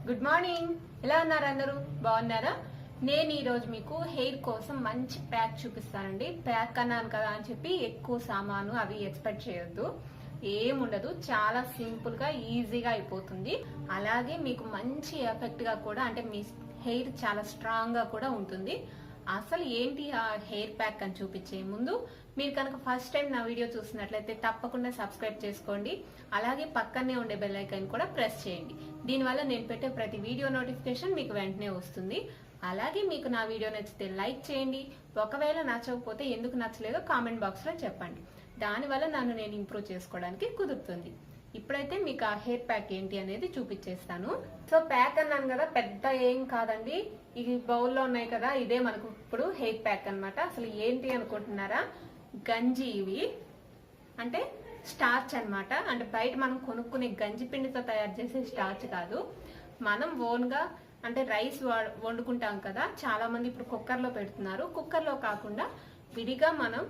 Good morning. ఎలా ఉన్నారు అందరూ? బాగున్నారా? నేను ఈ రోజు మీకు హెయిర్ కోసం మంచి ప్యాక్ చూపిస్తానండి. ప్యాక్ అన్నాను కదా అని చెప్పి ఎక్కువ సామాను అవి ఎక్స్పెక్ట్ చేయొద్దు. ఏముండదు, చాలా సింపుల్ గా ఈజీగా అయిపోతుంది. అలాగే మీకు మంచి ఎఫెక్ట్ గా కూడా, అంటే మీ హెయిర్ చాలా స్ట్రాంగ్ గా కూడా ఉంటుంది. అసలు ఏంటి ఆ హెయిర్ ప్యాక్ అని చూపించే ముందు మీరు కనుక ఫస్ట్ టైం నా వీడియో చూసినట్లయితే తప్పకుండా సబ్స్క్రైబ్ చేసుకోండి. అలాగే పక్కనే ఉండే బెల్ ఐకాన్ కూడా ప్రెస్ చేయండి. దీనివల్ల నేను పెట్టే ప్రతి వీడియో నోటిఫికేషన్ మీకు వెంటనే వస్తుంది. అలాగే మీకు నా వీడియో నచ్చితే లైక్ చేయండి. ఒకవేళ నచ్చకపోతే ఎందుకు నచ్చలేదో కామెంట్ బాక్స్ లో చెప్పండి. దానివల్ల నన్ను నేను ఇంప్రూవ్ చేసుకోవడానికి కుదురుతుంది. ఇప్పుడైతే మీకు ఆ హెయిర్ ప్యాక్ ఏంటి అనేది చూపించేస్తాను. సో ప్యాక్ అన్నాను కదా, పెద్ద ఏం కాదండి. ఇవి బౌల్లో ఉన్నాయి కదా, ఇదే మనకు ఇప్పుడు హెయిర్ ప్యాక్ అన్నమాట. అసలు ఏంటి అనుకుంటున్నారా? గంజి. ఇవి అంటే స్టార్చ్ అన్నమాట. అంటే బయట మనం కొనుక్కునే గంజి పిండితో తయారు చేసే స్టార్చ్ కాదు. మనం ఓన్ గా అంటే రైస్ వండుకుంటాం కదా, చాలా మంది ఇప్పుడు కుక్కర్ లో పెడుతున్నారు. కుక్కర్ లో కాకుండా విడిగా మనం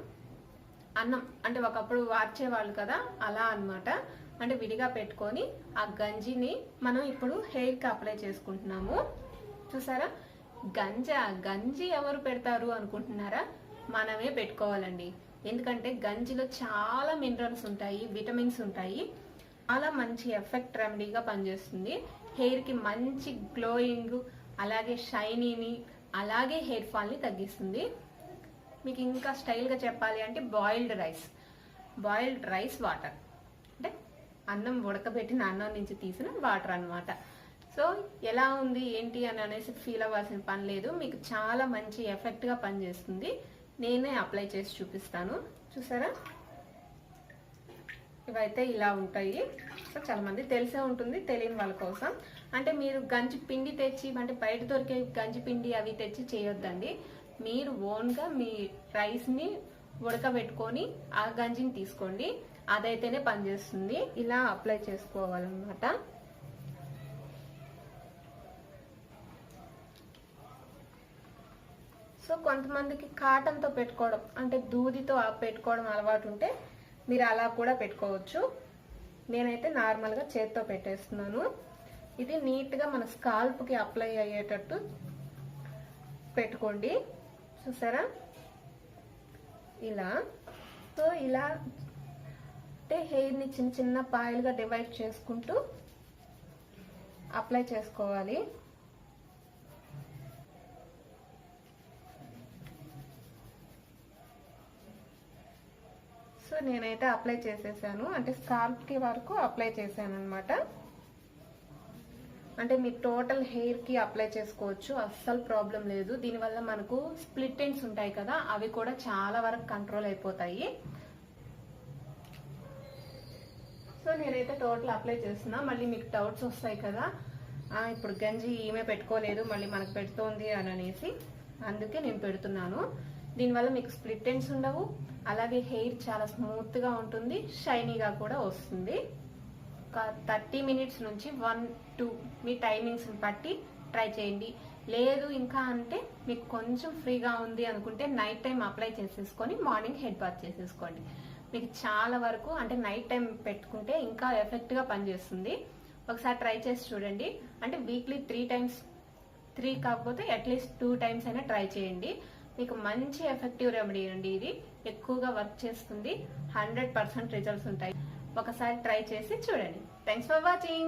అన్నం, అంటే ఒకప్పుడు వార్చేవాళ్ళు కదా, అలా అన్నమాట. అంటే విడిగా పెట్టుకొని ఆ గంజిని మనం ఇప్పుడు హెయిర్ కి అప్లై చేసుకుంటున్నాము. చూసారా? గంజి ఎవరు పెడతారు అనుకుంటున్నారా? మనమే పెట్టుకోవాలండి. ఎందుకంటే గంజిలో చాలా మినరల్స్ ఉంటాయి, విటమిన్స్ ఉంటాయి. చాలా మంచి ఎఫెక్ట్ రెమెడీగా పనిచేస్తుంది. హెయిర్ కి మంచి గ్లోయింగ్, అలాగే షైనీని, అలాగే హెయిర్ ఫాల్ ని తగ్గిస్తుంది. మీకు ఇంకా స్టైల్ గా చెప్పాలి అంటే బాయిల్డ్ రైస్ వాటర్, అంటే అన్నం ఉడకబెట్టిన అన్నం నుంచి తీసిన వాటర్ అన్నమాట. సో ఎలా ఉంది ఏంటి అని అనేసి ఫీల్ అవ్వాల్సిన పని లేదు. మీకు చాలా మంచి ఎఫెక్ట్ గా పనిచేస్తుంది. నేనే అప్లై చేసి చూపిస్తాను. చూసారా? ఇవైతే ఇలా ఉంటాయి. సో చాలా మంది తెలిసే ఉంటుంది, తెలియని వాళ్ళ కోసం. అంటే మీరు గంజి పిండి తెచ్చి, అంటే బయట దొరికే గంజి పిండి అవి తెచ్చి చేయొద్దండి. మీరు ఓన్ గా మీ రైస్ ని ఉడకబెట్టుకొని ఆ గంజిని తీసుకోండి. అదైతేనే పనిచేస్తుంది. ఇలా అప్లై చేసుకోవాలన్నమాట. సో కొంతమందికి కాటన్ తో పెట్టుకోవడం, అంటే దూదితో పెట్టుకోవడం అలవాటు ఉంటే మీరు అలా కూడా పెట్టుకోవచ్చు. నేనైతే నార్మల్ గా చేత్తో పెట్టేస్తున్నాను. ఇది నీట్ గా మన స్కాల్ప్ కి అప్లై అయ్యేటట్టు పెట్టుకోండి. చూసారా? ఇలా. సో ఇలా అంటే హెయిర్ ని చిన్న చిన్న పాయలుగా డివైడ్ చేసుకుంటూ అప్లై చేసుకోవాలి. సో నేనైతే అప్లై చేసేసాను, అంటే స్కాల్ప్ కి వరకు అప్లై చేశాను అనమాట. అంటే మీ టోటల్ హెయిర్ కి అప్లై చేసుకోవచ్చు, అస్సలు ప్రాబ్లం లేదు. దీనివల్ల మనకు స్ప్లిట్ ఎండ్స్ ఉంటాయి కదా, అవి కూడా చాలా వరకు కంట్రోల్ అయిపోతాయి. సో నేనైతే టోటల్ అప్లై చేస్తున్నా. మళ్ళీ మీకు డౌట్స్ వస్తాయి కదా, ఇప్పుడు గంజి ఏమే పెట్టుకోలేదు మళ్ళీ మనకు పెడుతోంది అని అనేసి, అందుకే నేను పెడుతున్నాను. దీనివల్ల మీకు స్ప్లిట్ ఎండ్స్ ఉండవు, అలాగే హెయిర్ చాలా స్మూత్ గా ఉంటుంది, షైనీగా కూడా వస్తుంది. 30 మినిట్స్ నుంచి 1-2 మీ టైమింగ్స్ బట్టి ట్రై చేయండి. లేదు ఇంకా అంటే మీకు కొంచెం ఫ్రీగా ఉంది అనుకుంటే నైట్ టైం అప్లై చేసేసుకొని మార్నింగ్ హెడ్ బాత్ చేసేసుకోండి. మీకు చాలా వరకు, అంటే నైట్ టైం పెట్టుకుంటే ఇంకా ఎఫెక్ట్ గా పనిచేస్తుంది. ఒకసారి ట్రై చేసి చూడండి. అంటే వీక్లీ 3 టైమ్స్, 3 కాకపోతే అట్లీస్ట్ 2 టైమ్స్ అయినా ట్రై చేయండి. మీకు మంచి ఎఫెక్టివ్ రెమెడీ అండి. ఇది ఎక్కువగా వర్క్ చేస్తుంది. 100% రిజల్ట్స్ ఉంటాయి. ఒకసారి ట్రై చేసి చూడండి. Thanks for watching.